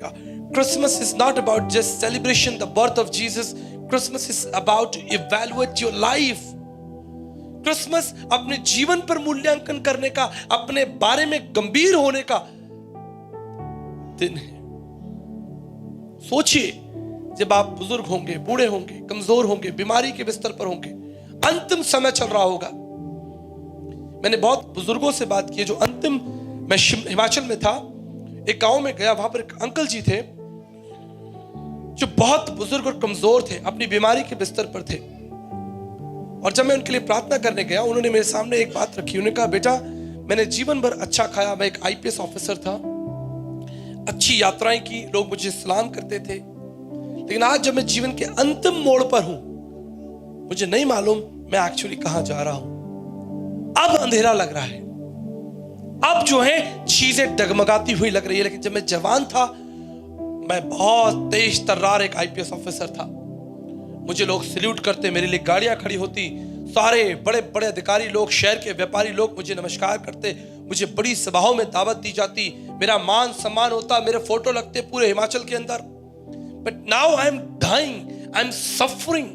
Christmas is not about just celebration the birth of Jesus. Christmas is about to evaluate your life. Christmas अपने जीवन पर मूल्यांकन करने का, अपने बारे में गंभीर होने का दिन है। सोचिए, जब आप बुजुर्ग होंगे, बूढ़े होंगे, कमजोर होंगे, बीमारी के बिस्तर पर होंगे, अंतिम समय चल रहा होगा। मैंने बहुत बुजुर्गों से बात की जो अंतिम, मैं हिमाचल में था, एक गांव में गया, वहां पर एक अंकल जी थे जो बहुत बुजुर्ग और कमजोर थे, अपनी बीमारी के बिस्तर पर थे। और जब मैं उनके लिए प्रार्थना करने गया, उन्होंने मेरे सामने एक बात रखी। उन्होंने कहा, बेटा मैंने जीवन भर अच्छा खाया, मैं एक आईपीएस ऑफिसर था, अच्छी यात्राएं की, लोग मुझे सलाम करते थे, लेकिन आज जब मैं जीवन के अंतिम मोड़ पर हूं, मुझे नहीं मालूम मैं एक्चुअली कहां जा रहा हूं। अब अंधेरा लग रहा है, अब जो है चीजें डगमगाती हुई लग रही है। लेकिन जब मैं जवान था, मैं बहुत तेज तर्रार एक आईपीएस ऑफिसर था, मुझे लोग सैल्यूट करते, मेरे लिए गाड़ियां खड़ी होती, सारे बड़े बड़े अधिकारी लोग, शहर के व्यापारी लोग मुझे नमस्कार करते, मुझे बड़ी सभाओं में दावत दी जाती, मेरा मान सम्मान होता, मेरे फोटो लगते पूरे हिमाचल के अंदर। But now I am dying, I am suffering.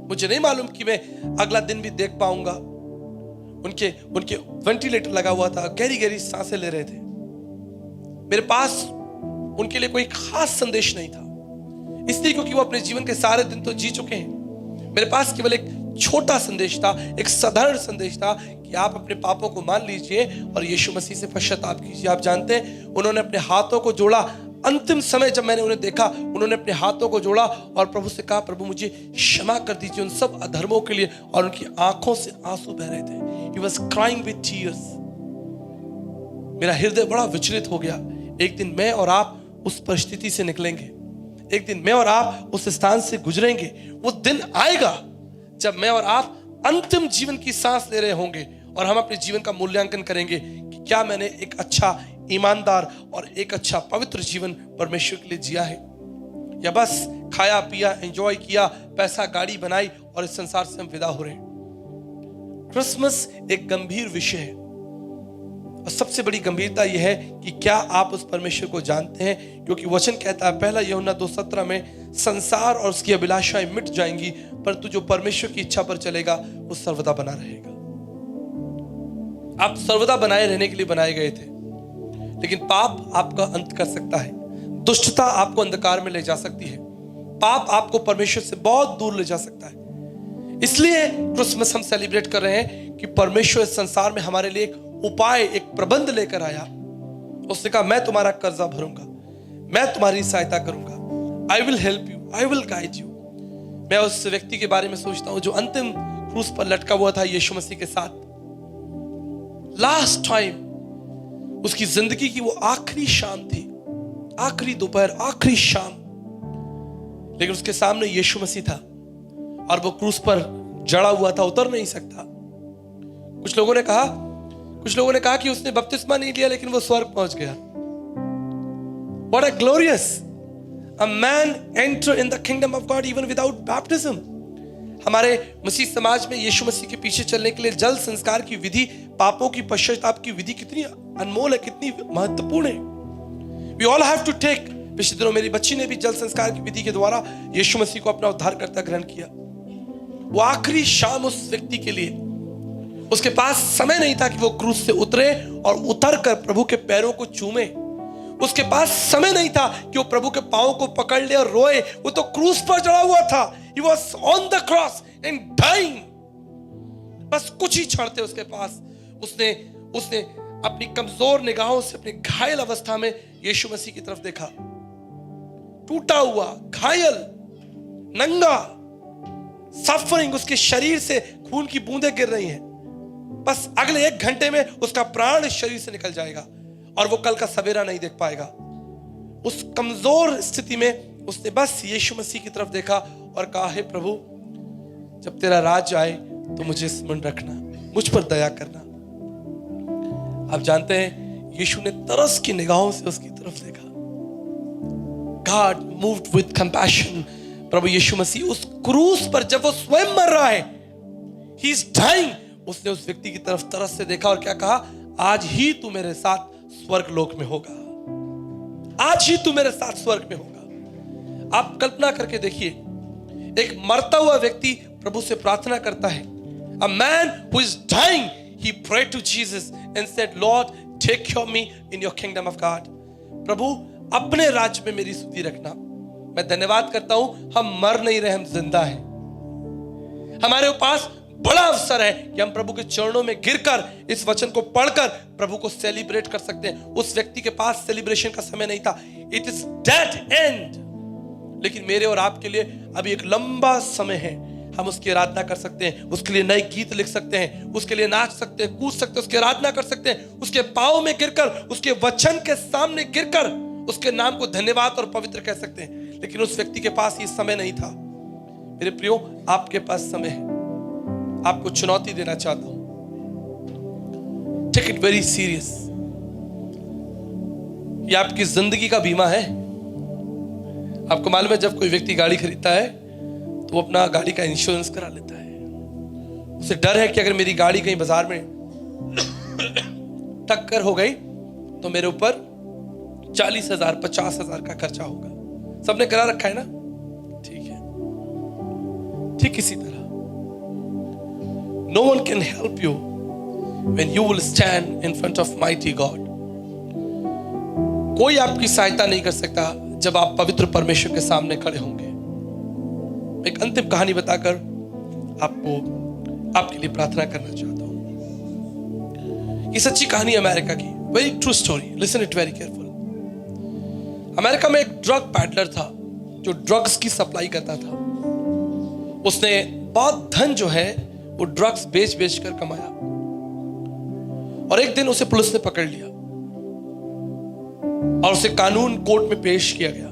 मुझे नहीं मालूम कि मैं अगला दिन भी देख पाऊंगा। उनके वेंटिलेटर लगा हुआ था, गहरी गहरी सांसें ले रहे थे। मेरे पास उनके लिए कोई खास संदेश नहीं था, इसलिए क्योंकि वो अपने जीवन के सारे दिन तो जी चुके हैं। मेरे पास केवल एक छोटा संदेश था, एक साधारण संदेश था कि आप अपने पापों को मान लीजिए और यीशु मसीह से पश्चाताप कीजिए। आप जानते हैं, उन्होंने अपने हाथों को जोड़ा। अंतिम समय जब मैंने उन्हें देखा, उन्होंने अपने हाथों को जोड़ा और प्रभु से कहा, प्रभु मुझे क्षमा कर दीजिए उन सब अधर्मों के लिए। और उनकी आंखों से आंसू बह रहे थे। He was crying with tears. मेरा हृदय बड़ा विचलित हो गया। एक दिन मैं और आप उस परिस्थिति से निकलेंगे, एक दिन मैं और आप उस स्थान से गुजरेंगे। वो दिन आएगा जब मैं और आप अंतिम जीवन की सांस ले रहे होंगे और हम अपने जीवन का मूल्यांकन करेंगे कि क्या मैंने एक अच्छा, ईमानदार और एक अच्छा पवित्र जीवन परमेश्वर के लिए जिया है, या बस खाया पिया, एंजॉय किया, पैसा गाड़ी बनाई और इस संसार से हम विदा हो रहे हैं। क्रिसमस एक गंभीर विषय है और सबसे बड़ी गंभीरता यह है कि क्या आप उस परमेश्वर को जानते हैं, क्योंकि वचन कहता है पहला यूहन्ना 2:17 में, संसार और उसकी अभिलाषाएं मिट जाएंगी, परंतु जो परमेश्वर की इच्छा पर चलेगा वो सर्वदा बना रहेगा। आप सर्वदा बनाए रहने के लिए बनाए गए थे, लेकिन पाप आपका अंत कर सकता है, दुष्टता आपको अंधकार में ले जा सकती है, पाप आपको परमेश्वर से बहुत दूर ले जा सकता है। इसलिए क्रिसमस हम सेलिब्रेट कर रहे हैं कि परमेश्वर इस संसार में हमारे लिए एक उपाय, एक प्रबंध लेकर आया। उसने कहा, मैं तुम्हारा कर्जा भरूंगा, मैं तुम्हारी सहायता करूंगा, I will help you, I will guide you. मैं उस व्यक्ति के बारे में सोचता हूं जो अंतिम क्रूस पर लटका हुआ था यीशु मसीह के साथ। लास्ट टाइम उसकी जिंदगी की वो आखिरी शाम थी, आखिरी दोपहर, आखिरी शाम, लेकिन उसके सामने यीशु मसीह था और वो क्रूस पर जड़ा हुआ था, उतर नहीं सकता। कुछ लोगों ने कहा कि उसने बपतिस्मा नहीं लिया, लेकिन वो स्वर्ग पहुंच गया। What a glorious! A man enter in the kingdom of God even without baptism. हमारे मसीह समाज में यीशु मसीह के पीछे चलने के लिए जल संस्कार की विधि, पापों की पश्चाताप की विधि कितनी अनमोल है, कितनी महत्वपूर्ण है। We all have to take। पिछले दिनों मेरी बच्ची ने भी जल संस्कार की विधि के द्वारा यीशु मसीह को अपना उद्धारकर्ता ग्रहण किया। वो आखिरी शाम उस व्यक्ति के लिए, उसके पास समय नहीं था कि वो क्रूस से उतरे और उतर कर प्रभु के पैरों को चूमे। उसके पास समय नहीं था कि वो प्रभु के पांव को पकड़ ले और रोए। वो तो क्रूस पर चढ़ा हुआ था। He was on the cross and dying। बस कुछ ही क्षण थे उसके पास। उसने अपनी कमजोर निगाहों से अपनी घायल अवस्था में यीशु मसीह की तरफ देखा। टूटा हुआ, घायल, नंगा, सफरिंग, उसके शरीर से खून की बूंदें गिर रही हैं। बस अगले 1 घंटे में उसका प्राण इस शरीर से निकल जाएगा और वो कल का सवेरा नहीं देख पाएगा। उस कमजोर स्थिति में उसने बस यीशु मसीह की तरफ देखा और कहा, हे प्रभु, जब तेरा राज आए तो मुझे स्मरण रखना, मुझ पर दया करना। आप जानते हैं, यीशु ने तरस की निगाहों से उसकी तरफ देखा। God moved with compassion। प्रभु यीशु मसीह उस क्रूस पर जब वो स्वयं मर रहा है, he is dying, उसने उस व्यक्ति की तरफ तरस से देखा और क्या कहा, आज ही तू मेरे साथ स्वर्ग लोक में होगा। आज ही तू मेरे साथ स्वर्ग में होगा। आप कल्पना करके देखिए, एक मरता हुआ व्यक्ति प्रभु से प्रार्थना करता है। A man who is dying, he prayed to Jesus and said, Lord, take care of me in your kingdom of God. प्रभु अपने राज्य में मेरी सुधि रखना। मैं धन्यवाद करता हूं, हम मर नहीं रहे, हम जिंदा हैं। हमारे पास बड़ा अवसर है कि हम प्रभु के चरणों में गिरकर इस वचन को पढ़कर प्रभु को सेलिब्रेट कर सकते हैं। उस व्यक्ति के पास सेलिब्रेशन का समय नहीं था, इट इज डेड एंड। लेकिन मेरे और आपके लिए अभी एक लंबा समय है। हम उसकी आराधना कर सकते हैं, उसके लिए नए गीत लिख सकते हैं, उसके लिए नाच सकते हैं, कूद सकते हैं, उसकी आराधना कर सकते हैं, उसके पांव में गिरकर, उसके वचन के सामने गिरकर उसके नाम को धन्यवाद और पवित्र कह सकते हैं। लेकिन उस व्यक्ति के पास ये समय नहीं था। मेरे प्रियो, आपके पास समय है। आपको चुनौती देना चाहता हूं, टेक इट वेरी सीरियस। ये आपकी जिंदगी का बीमा है। आपको मालूम है, जब कोई व्यक्ति गाड़ी खरीदता है तो वो अपना गाड़ी का इंश्योरेंस करा लेता है। उसे डर है कि अगर मेरी गाड़ी कहीं बाजार में टक्कर हो गई तो मेरे ऊपर 40,000 50,000 का खर्चा होगा। सबने करा रखा है ना? ठीक है। ठीक इसी तरह no one can help you when you will stand in front of mighty God. कोई आपकी सहायता नहीं कर सकता जब आप पवित्र परमेश्वर के सामने खड़े होंगे। एक अंतिम कहानी बताकर आपके लिए प्रार्थना करना चाहता हूं। ये सच्ची कहानी अमेरिका की, very true story, listen it very careful. America में एक ड्रग पैडलर था जो ड्रग्स की सप्लाई करता था। उसने बहुत धन जो है वो ड्रग्स बेच बेच कर कमाया, और एक दिन उसे पुलिस ने पकड़ लिया और उसे कानून कोर्ट में पेश किया गया।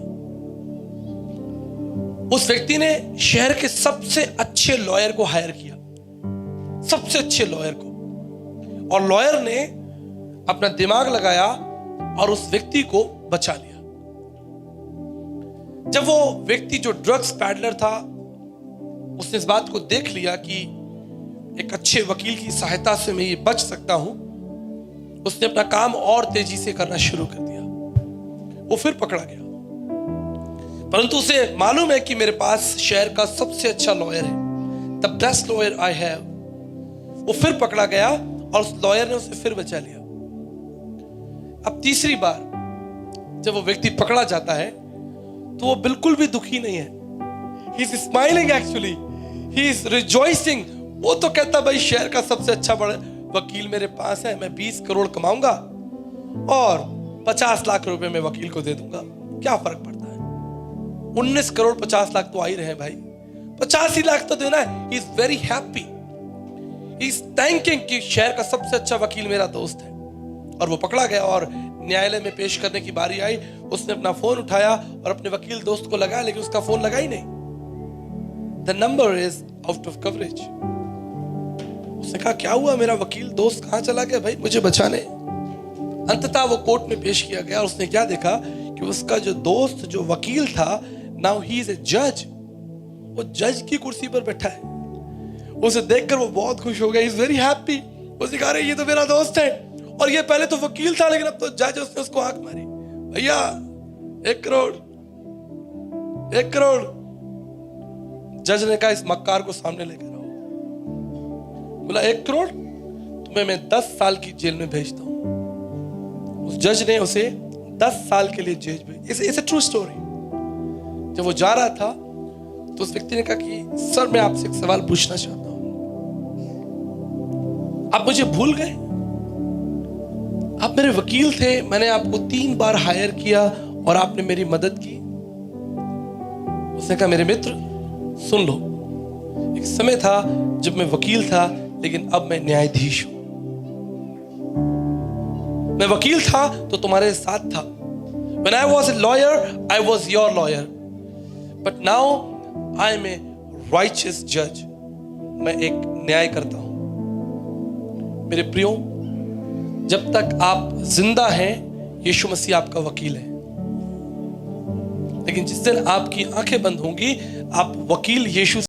उस व्यक्ति ने शहर के सबसे अच्छे लॉयर को हायर किया, सबसे अच्छे लॉयर को, और लॉयर ने अपना दिमाग लगाया और उस व्यक्ति को बचा लिया। जब वो व्यक्ति जो ड्रग्स पैडलर था, उसने इस बात को देख लिया कि एक अच्छे वकील की सहायता से मैं ये बच सकता हूं, उसने अपना काम और तेजी से करना शुरू कर दिया। वो फिर पकड़ा गया, परंतु उसे मालूम है कि मेरे पास शहर का सबसे अच्छा लॉयर है, the best lawyer I have. वो फिर पकड़ा गया और उस लॉयर ने उसे फिर बचा लिया। अब तीसरी बार जब वो व्यक्ति पकड़ा जाता है तो वो बिल्कुल भी दुखी नहीं है। He is smiling, actually he is rejoicing. वो तो कहता, भाई शहर का सबसे अच्छा बड़ा वकील मेरे पास है, मैं 20 करोड़ कमाऊंगा और 50 लाख रुपए मैं वकील को दे दूंगा, क्या फर्क पड़ता है? 19 करोड़ 50 लाख तो आ ही रहे हैं भाई, 85 लाख तो देना है। He is very happy, he is thanking कि शहर का सबसे अच्छा वकील मेरा दोस्त है। और वो पकड़ा गया और न्यायालय में पेश करने की बारी आई। उसने अपना फोन उठाया और अपने वकील दोस्त को लगाया, लेकिन उसका फोन लगा ही नहीं। The number is out of coverage. उसने कहा, क्या हुआ, मेरा वकील दोस्त कहां चला गया भाई, मुझे बचाने। अंततः वो कोर्ट में पेश किया गया और उसने क्या देखा कि उसका जो दोस्त जो वकील था, नाउ ही इज ए जज। वो जज की कुर्सी पर बैठा है। उसे देखकर वो बहुत खुश हो गया, इज वेरी हैप्पी। उसे कहा, ये तो मेरा दोस्त है, और ये पहले तो वकील था लेकिन अब तो जज। उसने उसको आंख मारी, भैया 1 करोड़ 1 करोड़। जज ने कहा, इस मक्कार को सामने लेकर आओ। बोला, 1 करोड़, तुम्हें मैं 10 साल की जेल में भेजता हूं। उस जज ने उसे 10 साल के लिए जेल भेज। It's a true story. जब वो जा रहा था तो उस व्यक्ति ने कहा कि सर, मैं आपसे एक सवाल पूछना चाहता हूं। आप मुझे भूल गए? आप मेरे वकील थे, मैंने आपको 3 बार हायर किया और आपने मेरी मदद की। उसने कहा, मेरे मित्र सुन लो, एक समय था जब मैं वकील था, लेकिन अब मैं न्यायाधीश हूं। मैं वकील था तो तुम्हारे साथ था। When I was a lawyer, I was your lawyer. But now I am a righteous judge. मैं एक न्याय करता हूं। मेरे प्रियो, जब तक आप जिंदा हैं, यीशु मसीह आपका वकील है। लेकिन जिस दिन आपकी आंखें बंद होंगी, आप वकील यीशु